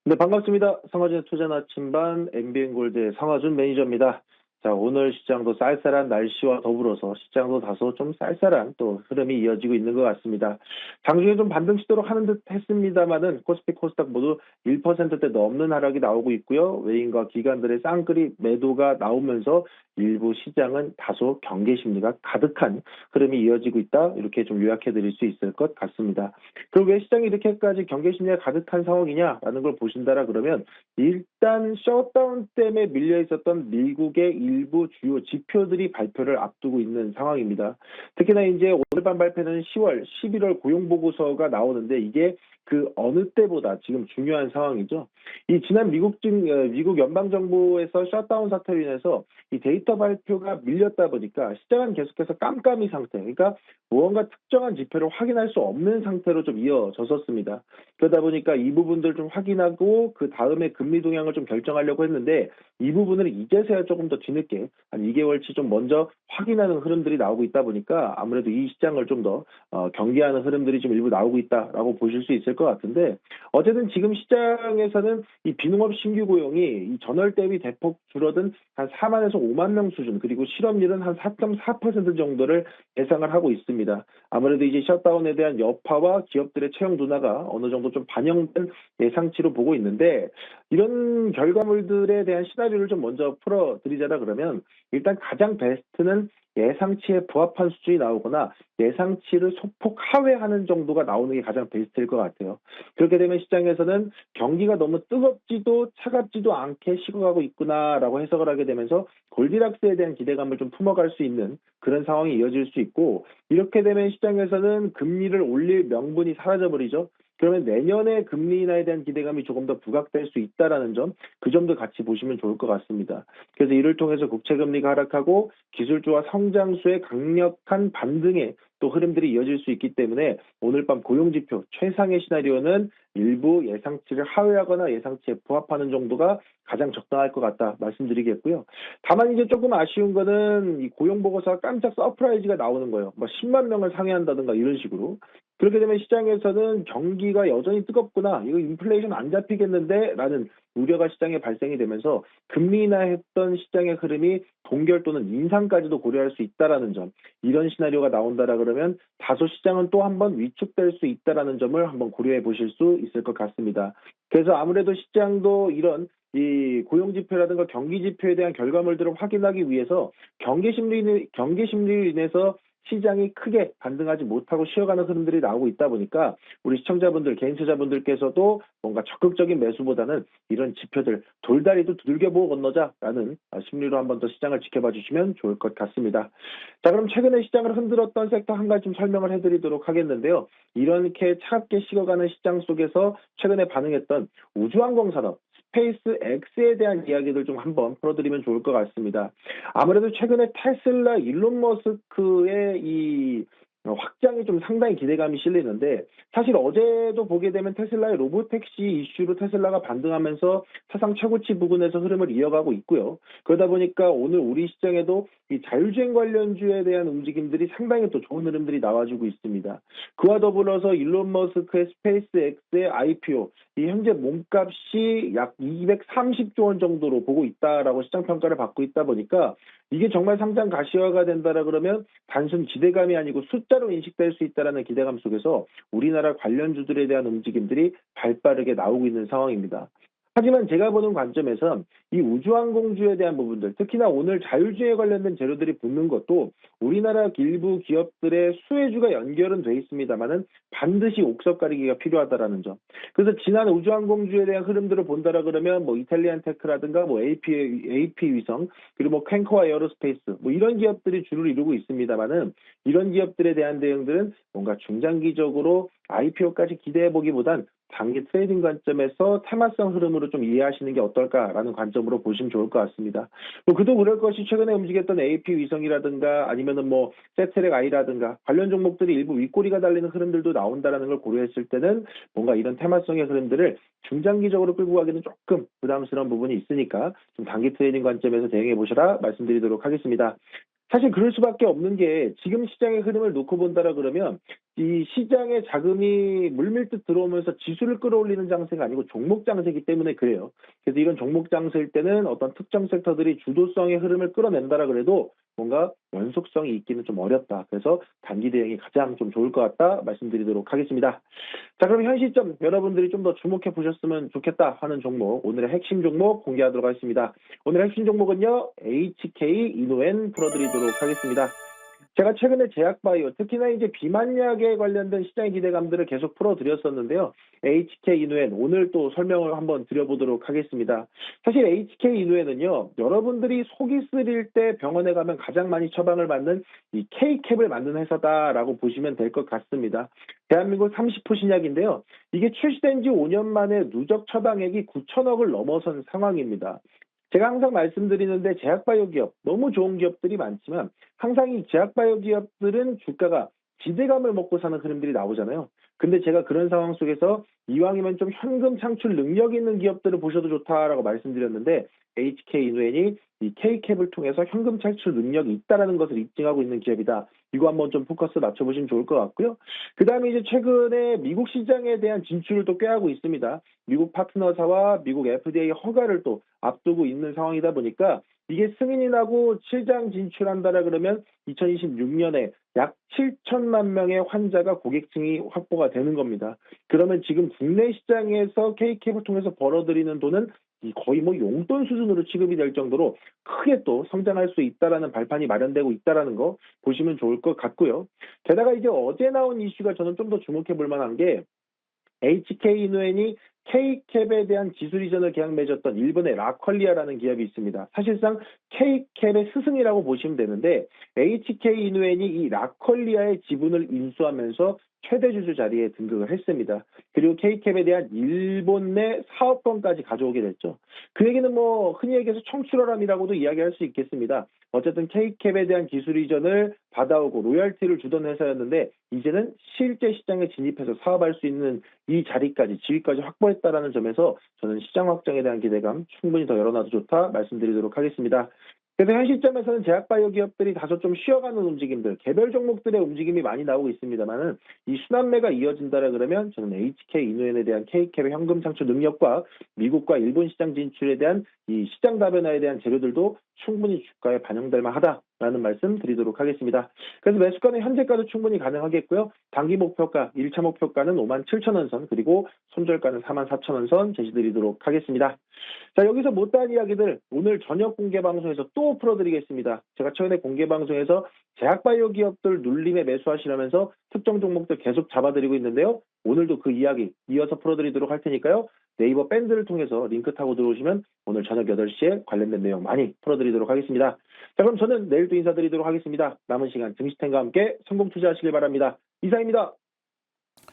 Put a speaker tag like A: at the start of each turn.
A: 네, 반갑습니다. 성화준의 투자 나침반 MBN골드의 성화준 매니저입니다. 자, 오늘 시장도 쌀쌀한 날씨와 더불어서 시장도 다소 좀 쌀쌀한 또 흐름이 이어지고 있는 것 같습니다. 장중에 좀 반등 시도록 하는 듯 했습니다만은 코스피 코스닥 모두 1%대 넘는 하락이 나오고 있고요. 외인과 기관들의 쌍끌이 매도가 나오면서 일부 시장은 다소 경계 심리가 가득한 흐름이 이어지고 있다. 이렇게 좀 요약해 드릴 수 있을 것 같습니다. 그럼 왜 시장이 이렇게까지 경계 심리가 가득한 상황이냐라는 걸 보신다라 그러면 일단 셧다운 때문에 밀려 있었던 미국의 일부 주요 지표들이 발표를 앞두고 있는 상황입니다. 특히나 이제 오늘 밤 발표는 10월, 11월 고용 보고서가 나오는데 이게 그 어느 때보다 지금 중요한 상황이죠. 이 지난 미국 연방 정부에서 셧다운 사태로 인해서 이 데이터 발표가 밀렸다 보니까 시장은 계속해서 깜깜이 상태. 그러니까 무언가 특정한 지표를 확인할 수 없는 상태로 좀 이어졌었습니다. 그러다 보니까 이 부분들 좀 확인하고 그 다음에 금리 동향을 좀 결정하려고 했는데 이 부분을 이제서야 조금 더 뒤늦게 한 2개월치 좀 먼저 확인하는 흐름들이 나오고 있다 보니까 아무래도 이 시장을 좀 더 경계하는 흐름들이 좀 일부 나오고 있다라고 보실 수 있을 것 같은데 어쨌든 지금 시장에서는 이 비농업 신규 고용이 이 전월 대비 대폭 줄어든 한 4만에서 5만 명 수준 그리고 실업률은 한 4.4% 정도를 예상을 하고 있습니다. 아무래도 이제 셧다운에 대한 여파와 기업들의 채용 둔화가 어느 정도 좀 반영된 예상치로 보고 있는데 이런 결과물들에 대한 시나리오를 좀 먼저 풀어드리자라 그러면 일단 가장 베스트는 예상치에 부합한 수준이 나오거나 예상치를 소폭 하회하는 정도가 나오는 게 가장 베스트일 것 같아요. 그렇게 되면 시장에서는 경기가 너무 뜨겁지도 차갑지도 않게 식어가고 있구나라고 해석을 하게 되면서 골디락스에 대한 기대감을 좀 품어갈 수 있는 그런 상황이 이어질 수 있고 이렇게 되면 시장에서는 금리를 올릴 명분이 사라져버리죠. 그러면 내년에 금리 인하에 대한 기대감이 조금 더 부각될 수 있다라는 점, 그 점도 같이 보시면 좋을 것 같습니다. 그래서 이를 통해서 국채 금리가 하락하고 기술주와 성장수의 강력한 반등에 또 흐름들이 이어질 수 있기 때문에 오늘 밤 고용지표 최상의 시나리오는 일부 예상치를 하회하거나 예상치에 부합하는 정도가 가장 적당할 것 같다 말씀드리겠고요. 다만 이제 조금 아쉬운 거는 이 고용보고서가 깜짝 서프라이즈가 나오는 거예요. 뭐 10만 명을 상회한다든가 이런 식으로. 그렇게 되면 시장에서는 경기가 여전히 뜨겁구나. 이거 인플레이션 안 잡히겠는데? 라는 우려가 시장에 발생이 되면서 금리 인하했던 시장의 흐름이 동결 또는 인상까지도 고려할 수 있다라는 점. 이런 시나리오가 나온다라 그러면 다소 시장은 또 한 번 위축될 수 있다라는 점을 한번 고려해 보실 수 있을 것 같습니다. 그래서 아무래도 시장도 이런 이 고용 지표라든가 경기 지표에 대한 결과물들을 확인하기 위해서 경계 심리로 인해서 시장이 크게 반등하지 못하고 쉬어가는 흐름들이 나오고 있다 보니까 우리 시청자분들, 개인 투자분들께서도 뭔가 적극적인 매수보다는 이런 지표들 돌다리도 두들겨보고 건너자라는 심리로 한번 더 시장을 지켜봐 주시면 좋을 것 같습니다. 자, 그럼 최근에 시장을 흔들었던 섹터 한 가지 좀 설명을 해드리도록 하겠는데요. 이렇게 차갑게 식어가는 시장 속에서 최근에 반응했던 우주항공 산업, 스페이스 X에 대한 이야기들 좀 한번 풀어드리면 좋을 것 같습니다. 아무래도 최근에 테슬라 일론 머스크의 이 확장이 좀 상당히 기대감이 실리는데 사실 어제도 보게 되면 테슬라의 로보택시 이슈로 테슬라가 반등하면서 사상 최고치 부근에서 흐름을 이어가고 있고요. 그러다 보니까 오늘 우리 시장에도 이 자율주행 관련주에 대한 움직임들이 상당히 또 좋은 흐름들이 나와주고 있습니다. 그와 더불어서 일론 머스크의 스페이스 X의 IPO, 이 현재 몸값이 약 230조 원 정도로 보고 있다라고 시장 평가를 받고 있다 보니까 이게 정말 상장 가시화가 된다라 그러면 단순 기대감이 아니고 숫자로 인식될 수 있다라는 기대감 속에서 우리나라 관련주들에 대한 움직임들이 발빠르게 나오고 있는 상황입니다. 하지만 제가 보는 관점에선 이 우주항공주에 대한 부분들, 특히나 오늘 자율주행에 관련된 재료들이 붙는 것도 우리나라 일부 기업들의 수혜주가 연결은 돼 있습니다만은 반드시 옥석 가리기가 필요하다라는 점. 그래서 지난 우주항공주에 대한 흐름들을 본다라 그러면 뭐 이탈리안 테크라든가 뭐 AP 위성 그리고 뭐 캔코아 에어로스페이스 뭐 이런 기업들이 주를 이루고 있습니다만은 이런 기업들에 대한 대응들은 뭔가 중장기적으로 IPO까지 기대해 보기보단 단기 트레이딩 관점에서 테마성 흐름으로 좀 이해하시는 게 어떨까라는 관점으로 보시면 좋을 것 같습니다. 뭐 그도 그럴 것이 최근에 움직였던 AP 위성이라든가 아니면은 뭐 세트렉 I라든가 관련 종목들이 일부 윗꼬리가 달리는 흐름들도 나온다라는 걸 고려했을 때는 뭔가 이런 테마성의 흐름들을 중장기적으로 끌고 가기는 조금 부담스러운 부분이 있으니까 좀 단기 트레이딩 관점에서 대응해 보시라 말씀드리도록 하겠습니다. 사실 그럴 수밖에 없는 게 지금 시장의 흐름을 놓고 본다라 그러면 이 시장에 자금이 물밀듯 들어오면서 지수를 끌어올리는 장세가 아니고 종목 장세이기 때문에 그래요. 그래서 이런 종목 장세일 때는 어떤 특정 섹터들이 주도성의 흐름을 끌어낸다라 그래도 뭔가 연속성이 있기는 좀 어렵다. 그래서 단기 대응이 가장 좀 좋을 것 같다 말씀드리도록 하겠습니다. 자, 그럼 현 시점 여러분들이 좀 더 주목해 보셨으면 좋겠다 하는 종목, 오늘의 핵심 종목 공개하도록 하겠습니다. 오늘의 핵심 종목은요, HK 이노엔 풀어드리도록 하겠습니다. 제가 최근에 제약바이오, 특히나 이제 비만약에 관련된 시장의 기대감들을 계속 풀어드렸었는데요. HK 이노엔 오늘 또 설명을 한번 드려보도록 하겠습니다. 사실 HK 이노엔은요, 여러분들이 속이 쓰릴 때 병원에 가면 가장 많이 처방을 받는 이 K캡을 만든 회사다라고 보시면 될 것 같습니다. 대한민국 30호 신약인데요. 이게 출시된 지 5년 만에 누적 처방액이 9천억을 넘어선 상황입니다. 제가 항상 말씀드리는데 제약바이오 기업, 너무 좋은 기업들이 많지만 항상 이 제약바이오 기업들은 주가가 기대감을 먹고 사는 흐름들이 나오잖아요. 근데 제가 그런 상황 속에서 이왕이면 좀 현금 창출 능력 있는 기업들을 보셔도 좋다라고 말씀드렸는데 HK 이노엔이 이 K캡을 통해서 현금 창출 능력이 있다라는 것을 입증하고 있는 기업이다. 이거 한번 좀 포커스 맞춰보시면 좋을 것 같고요. 그 다음에 이제 최근에 미국 시장에 대한 진출을 또 꾀하고 있습니다. 미국 파트너사와 미국 FDA 허가를 또 앞두고 있는 상황이다 보니까 이게 승인이 나고 시장 진출한다라 그러면 2026년에 약 7천만 명의 환자가 고객층이 확보가 되는 겁니다. 그러면 지금 국내 시장에서 K캡을 통해서 벌어들이는 돈은 거의 뭐 용돈 수준으로 취급이 될 정도로 크게 또 성장할 수 있다라는 발판이 마련되고 있다라는 거 보시면 좋을 것 같고요. 게다가 이제 어제 나온 이슈가 저는 좀 더 주목해 볼 만한 게 HK 이노엔이 K캡에 대한 기술 이전을 계약 맺었던 일본의 라컬리아라는 기업이 있습니다. 사실상 K캡의 스승이라고 보시면 되는데 HK 이노엔이 이 라컬리아의 지분을 인수하면서 최대 주주 자리에 등극을 했습니다. 그리고 K캡에 대한 일본 내 사업권까지 가져오게 됐죠. 그 얘기는 뭐 흔히 얘기해서 청출어람이라고도 이야기할 수 있겠습니다. 어쨌든 K캡에 대한 기술 이전을 받아오고 로열티를 주던 회사였는데 이제는 실제 시장에 진입해서 사업할 수 있는 이 자리까지 지위까지 확보했다라는 점에서 저는 시장 확장에 대한 기대감 충분히 더 열어놔도 좋다 말씀드리도록 하겠습니다. 그래서 현 시점에서는 제약바이오 기업들이 다소 좀 쉬어가는 움직임들, 개별 종목들의 움직임이 많이 나오고 있습니다만은 이 순환매가 이어진다라 그러면 저는 HK 이노엔에 대한 K캡의 현금 창출 능력과 미국과 일본 시장 진출에 대한 이 시장 다변화에 대한 재료들도 충분히 주가에 반영될 만하다라는 말씀 드리도록 하겠습니다. 그래서 매수가는 현재가도 충분히 가능하겠고요. 단기 목표가, 1차 목표가는 57,000원 선, 그리고 손절가는 44,000원 선 제시드리도록 하겠습니다. 자, 여기서 못다한 이야기들 오늘 저녁 공개 방송에서 또 풀어드리겠습니다. 제가 최근에 공개 방송에서 제약바이오 기업들 눌림에 매수하시려면서 특정 종목들 계속 잡아드리고 있는데요. 오늘도 그 이야기 이어서 풀어드리도록 할 테니까요. 네이버 밴드를 통해서 링크 타고 들어오시면 오늘 저녁 8시에 관련된 내용 많이 풀어드리도록 하겠습니다. 자, 그럼 저는 내일 또 인사드리도록 하겠습니다. 남은 시간 증시탱과 함께 성공 투자하시길 바랍니다. 이상입니다.